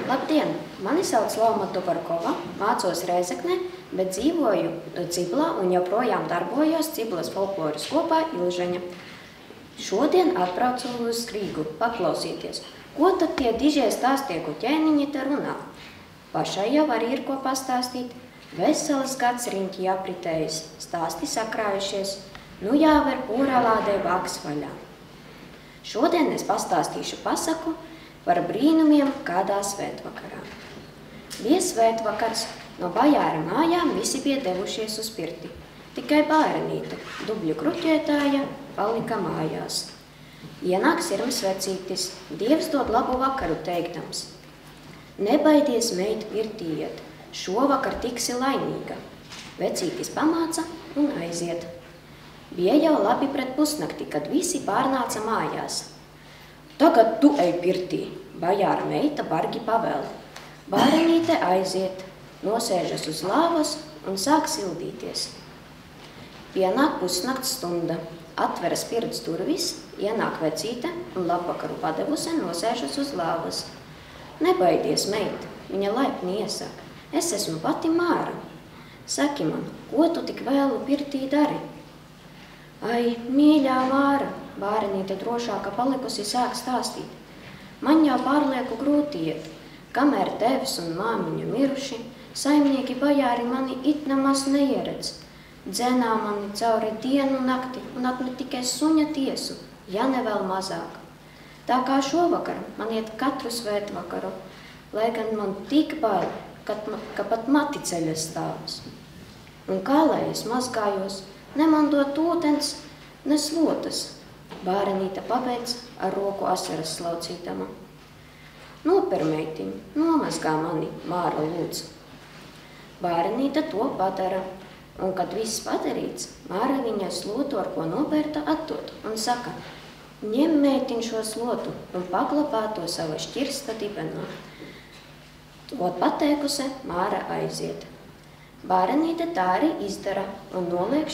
Labdien! Mani sauc Loma Tubarkova, mācos Rēzeknē, bet dzīvoju Ciblā un joprojām darbojos Ciblas folkloras kopā Ilžeņa. Šodien atbraucu uz Rīgu paklausīties, ko tad tie dižie stāstieku ķēniņi te runā. Pašai jau arī ir ko pastāstīt. Veselas gads riņķi apritējis, stāsti sakrājušies, nu jāver pūralādē vāks vaļā. Šodien es pastāstīšu pasaku par brīnumiem kādā svētvakarā. Bija svētvakars, no bajāra mājām visi bija devušies uz pirti. Tikai bārenīte, dubļu kruķētāja, palika mājās. Ienāk sirms vecītis, Dievs dod labu vakaru teikdams. Nebaidies, meit, pirtī iet, šovakar tiksi laimīga. Vecītis pamāca un aiziet. Bija jau labi pret pusnakti, kad visi pārnāca mājās. Tagad tu ej pirtī, bajāra meita bargi pavēl. Bārenīte aiziet, nosēžas uz lāvas un sāk sildīties. Pienāk pusnakts stunda, atveras pirts durvis, ienāk vecīte un labvakaru padevuse nosēžas uz lāvas. Nebaidies, meit, viņa laipni iesaka, es esmu pati Māra. Saki man, ko tu tik vēlu pirtī dari? Ai, mīļā Māra, bārenīte drošāka palikusi sāk stāstīt. Man jau pārlieku grūti iet, kamēr tevs un māmiņa miruši, saimnieki bajāri mani it nemaz neieredz. Dzenā mani cauri dienu nakti un atmet tikai suņa tiesu, ja ne vēl mazāk. Tā kā šovakar man iet katru svētvakaru, lai gan man tik bail, ka pat mati ceļas stāvas. Un kā lai es mazgājos, ne man dot ūdens, ne slotas, bārenīte pabeidz ar roku asaras slaucītama. Noper, meitiņ, nomazgā mani, Māra lūdz. Bārenīte to padara, un kad viss padarīts, Māra viņai slotu, ar ko nopērta, atdod un saka, ņem, meitiņ, šo slotu un paklapā to sava šķirsta dibenā. To pateikuse, Māra aiziet. Bārenīte tā arī izdara un noliek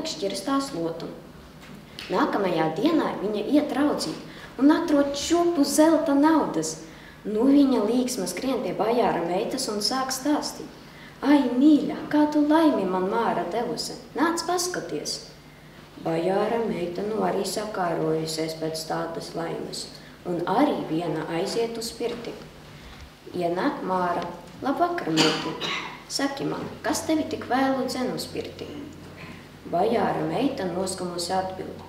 šķirstā slotu. Nākamajā dienā viņa iet raudzīt un atrod čupu zelta naudas. Nu viņa līksma skrien pie bajāra meitas un sāk stāstīt. Ai, mīļa, kādu laimi man Māra devuse, nāc paskaties. Bajāra meita nu arī sakārojusies pēc tādas laimes, un arī viena aiziet uz pirti. Ienāk Māra, labvakar, meitiņ, saki man, kas tevi tik vēlu dzen uz pirti? Bajāra meita noskamusi atbild,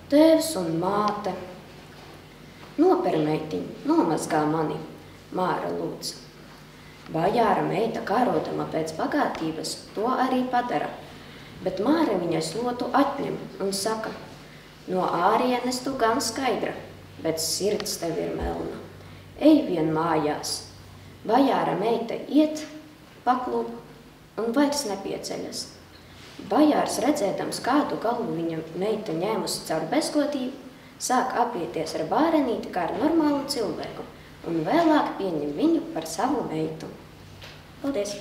tēvs un māte. Noper, meitiņ, nomazgā mani, Māra lūdz. Bajāra meita kārodama pēc bagātības to arī padara. Bet Māra viņai slotu atņem un saka, no ārienes tu gan skaidra, bet sirds tev ir melna. Ej vien mājās. Bajāra meita iet, paklūp un vairs nepieceļas. Bajārs redzēdams, kādu galu viņa meita ņēmusi caur bezgodību, sāk apieties ar bārenīti kā ar normālu cilvēku un vēlāk pieņem viņu par savu meitu. Paldies!